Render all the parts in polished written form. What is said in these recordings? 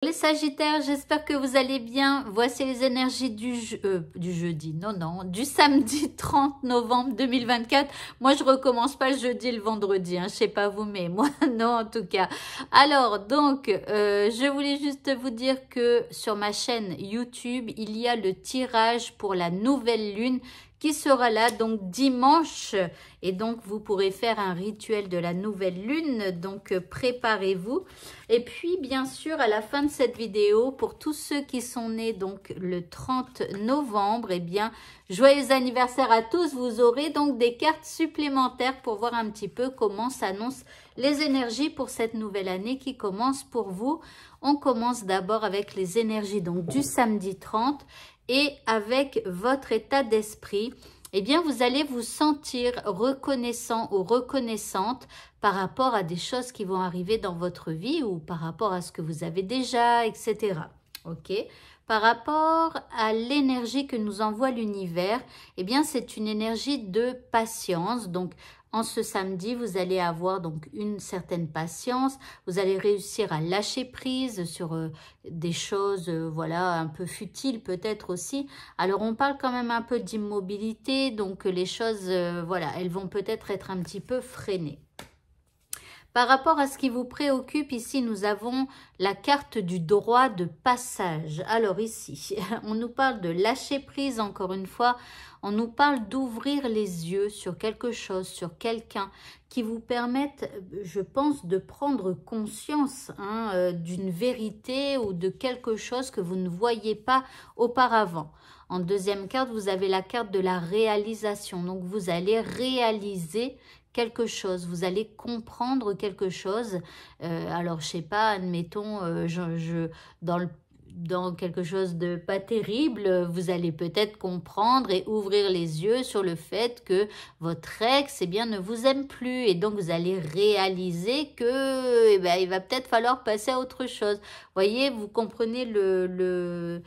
Les Sagittaires, j'espère que vous allez bien. Voici les énergies du jeudi, non, du samedi 30 novembre 2024. Moi, je recommence pas le jeudi et le vendredi, hein, je sais pas vous, mais moi, non, en tout cas. Alors, donc, je voulais juste vous dire que sur ma chaîne YouTube, il y a le tirage pour la nouvelle lune qui sera là, donc dimanche. Et donc, vous pourrez faire un rituel de la nouvelle lune, donc préparez-vous. Et puis, bien sûr, à la fin de cette vidéo, pour tous ceux qui sont nés donc le 30 novembre, eh bien, joyeux anniversaire à tous. Vous aurez donc des cartes supplémentaires pour voir un petit peu comment s'annoncent les énergies pour cette nouvelle année qui commence pour vous. On commence d'abord avec les énergies donc du samedi 30 et avec votre état d'esprit. Eh bien, vous allez vous sentir reconnaissant ou reconnaissante par rapport à des choses qui vont arriver dans votre vie ou par rapport à ce que vous avez déjà, etc. Ok? Par rapport à l'énergie que nous envoie l'univers, eh bien, c'est une énergie de patience. Donc, en ce samedi, vous allez avoir donc une certaine patience. Vous allez réussir à lâcher prise sur des choses, voilà, un peu futiles peut-être aussi. Alors, on parle quand même un peu d'immobilité, donc les choses, voilà, elles vont peut-être être un petit peu freinées. Par rapport à ce qui vous préoccupe, ici, nous avons la carte du droit de passage. Alors ici, on nous parle de lâcher prise, encore une fois. On nous parle d'ouvrir les yeux sur quelque chose, sur quelqu'un qui vous permette, je pense, de prendre conscience d'une vérité ou de quelque chose que vous ne voyiez pas auparavant. En deuxième carte, vous avez la carte de la réalisation. Donc, vous allez réaliser quelque chose, vous allez comprendre quelque chose. Alors, je sais pas, admettons, dans quelque chose de pas terrible, vous allez peut-être comprendre et ouvrir les yeux sur le fait que votre ex, eh bien, ne vous aime plus. Et donc, vous allez réaliser que, eh ben, il va peut-être falloir passer à autre chose. Voyez, vous comprenez le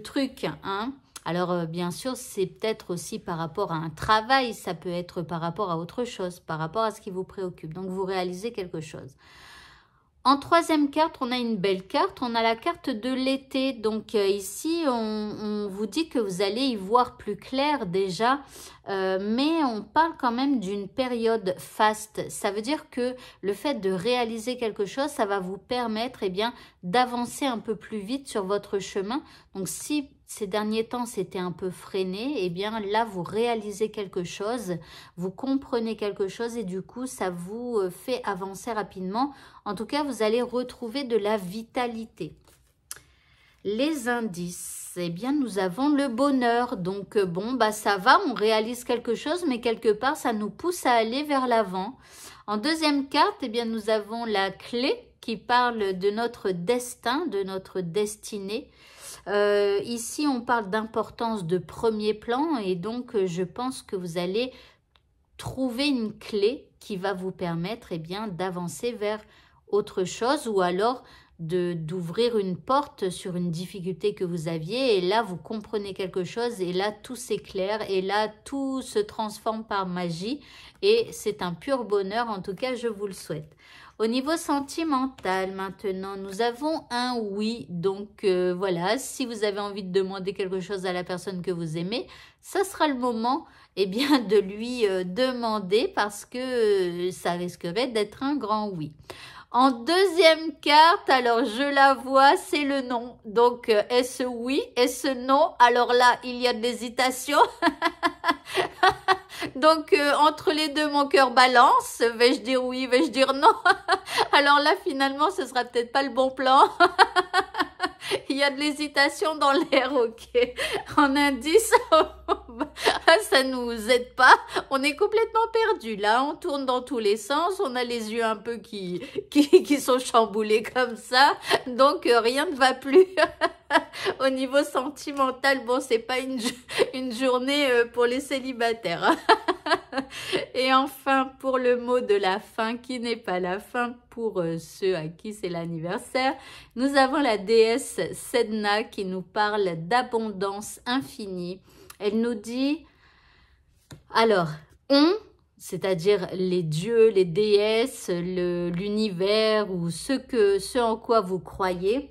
truc, hein? Alors, bien sûr, c'est peut-être aussi par rapport à un travail, ça peut être par rapport à autre chose, par rapport à ce qui vous préoccupe. Donc, vous réalisez quelque chose. En troisième carte, on a une belle carte, on a la carte de l'été. Donc ici, on vous dit que vous allez y voir plus clair déjà, mais on parle quand même d'une période faste. Ça veut dire que le fait de réaliser quelque chose, ça va vous permettre bien d'avancer un peu plus vite sur votre chemin. Donc si ces derniers temps, c'était un peu freiné, eh bien là, vous réalisez quelque chose, vous comprenez quelque chose et du coup, ça vous fait avancer rapidement. En tout cas, vous allez retrouver de la vitalité. Les indices, eh bien, nous avons le bonheur. Donc, bon, bah ça va, on réalise quelque chose, mais quelque part, ça nous pousse à aller vers l'avant. En deuxième carte, eh bien, nous avons la clé qui parle de notre destin, de notre destinée. Ici, on parle d'importance de premier plan et donc, je pense que vous allez trouver une clé qui va vous permettre eh bien, d'avancer vers autre chose ou alors d'ouvrir une porte sur une difficulté que vous aviez et là, vous comprenez quelque chose et là, tout s'éclaire et là, tout se transforme par magie et c'est un pur bonheur. En tout cas, je vous le souhaite. Au niveau sentimental, maintenant, nous avons un oui. Donc, voilà, si vous avez envie de demander quelque chose à la personne que vous aimez, ça sera le moment eh bien, de lui demander parce que ça risquerait d'être un grand oui. En deuxième carte, alors je la vois, c'est le non. Donc, est-ce oui, est-ce non? Alors là, il y a de l'hésitation. Donc, entre les deux, mon cœur balance. Vais-je dire oui, vais-je dire non? Alors là, finalement, ce sera peut-être pas le bon plan. Il y a de l'hésitation dans l'air, ok. En indice, ça nous aide pas. On est complètement perdu là. On tourne dans tous les sens. On a les yeux un peu qui sont chamboulés comme ça. Donc, rien ne va plus. Au niveau sentimental, bon, c'est pas une journée pour les célibataires. Et enfin, pour le mot de la fin, qui n'est pas la fin pour ceux à qui c'est l'anniversaire, nous avons la déesse Sedna qui nous parle d'abondance infinie. Elle nous dit, alors, c'est-à-dire les dieux, les déesses, l'univers ou ce en quoi vous croyez,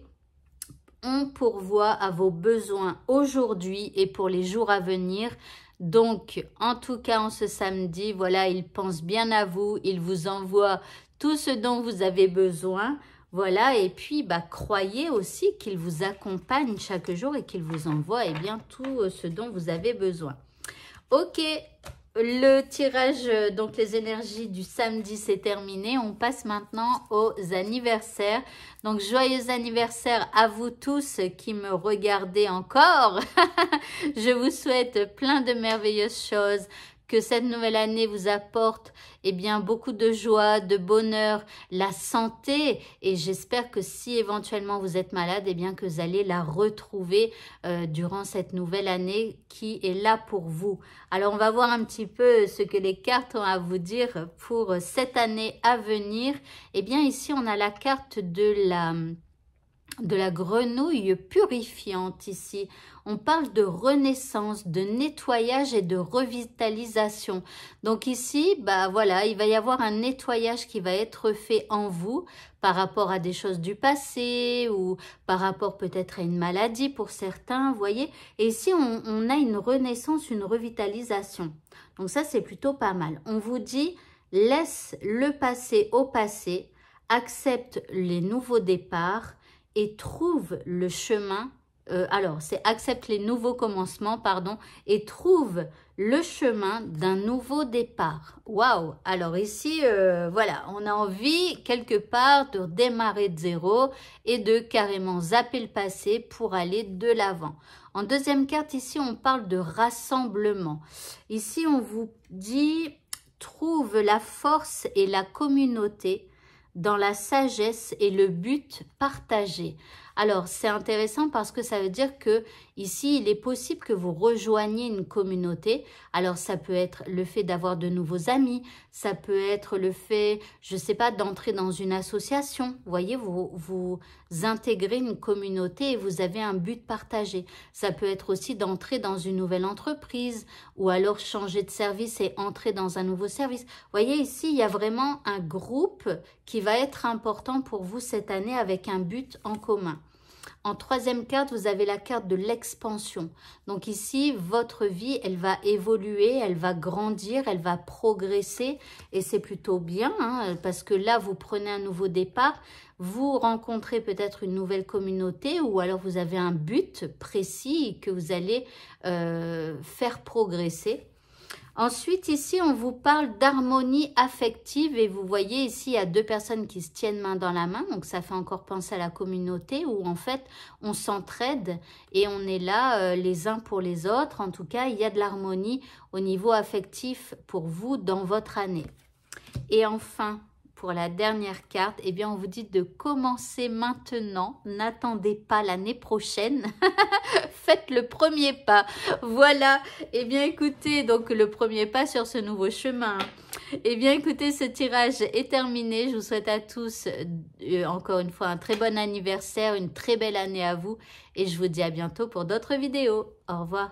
on pourvoit à vos besoins aujourd'hui et pour les jours à venir. Donc, en tout cas, en ce samedi, voilà, il pense bien à vous, il vous envoie tout ce dont vous avez besoin. Voilà, et puis, croyez aussi qu'il vous accompagne chaque jour et qu'il vous envoie, eh bien, tout ce dont vous avez besoin. Ok, le tirage, donc les énergies du samedi, c'est terminé. On passe maintenant aux anniversaires. Donc, joyeux anniversaire à vous tous qui me regardez encore. Je vous souhaite plein de merveilleuses choses. Que cette nouvelle année vous apporte bien, beaucoup de joie, de bonheur, la santé. Et j'espère que si éventuellement vous êtes malade, bien, que vous allez la retrouver durant cette nouvelle année qui est là pour vous. Alors, on va voir un petit peu ce que les cartes ont à vous dire pour cette année à venir. Bien, ici, on a la carte de la grenouille purifiante ici. On parle de renaissance, de nettoyage et de revitalisation. Donc ici, voilà, il va y avoir un nettoyage qui va être fait en vous par rapport à des choses du passé ou par rapport peut-être à une maladie pour certains, vous voyez. Et ici, on a une renaissance, une revitalisation. Donc ça, c'est plutôt pas mal. On vous dit, laisse le passé au passé, accepte les nouveaux départs, et trouve le chemin, alors c'est accepte les nouveaux commencements, pardon, et trouve le chemin d'un nouveau départ. Waouh! Alors ici, voilà, on a envie quelque part de démarrer de zéro et de carrément zapper le passé pour aller de l'avant. En deuxième carte, ici, on parle de rassemblement. Ici, on vous dit, trouve la force et la communauté dans la sagesse et le but partagé. Alors, c'est intéressant parce que ça veut dire que ici, il est possible que vous rejoigniez une communauté. Alors, ça peut être le fait d'avoir de nouveaux amis, ça peut être le fait, je ne sais pas, d'entrer dans une association. Vous voyez, vous intégrez une communauté et vous avez un but partagé. Ça peut être aussi d'entrer dans une nouvelle entreprise ou alors changer de service et entrer dans un nouveau service. Vous voyez, ici, il y a vraiment un groupe qui va être important pour vous cette année avec un but en commun. En troisième carte, vous avez la carte de l'expansion. Donc ici, votre vie, elle va évoluer, elle va grandir, elle va progresser. Et c'est plutôt bien, hein, parce que là, vous prenez un nouveau départ, vous rencontrez peut-être une nouvelle communauté ou alors vous avez un but précis que vous allez faire progresser. Ensuite, ici, on vous parle d'harmonie affective et vous voyez ici, il y a deux personnes qui se tiennent main dans la main. Donc, ça fait encore penser à la communauté où en fait, on s'entraide et on est là les uns pour les autres. En tout cas, il y a de l'harmonie au niveau affectif pour vous dans votre année. Et enfin, pour la dernière carte, on vous dit de commencer maintenant. N'attendez pas l'année prochaine. Faites le premier pas. Voilà. Écoutez, donc le premier pas sur ce nouveau chemin. Écoutez, ce tirage est terminé. Je vous souhaite à tous, encore une fois, un très bon anniversaire, une très belle année à vous. Et je vous dis à bientôt pour d'autres vidéos. Au revoir.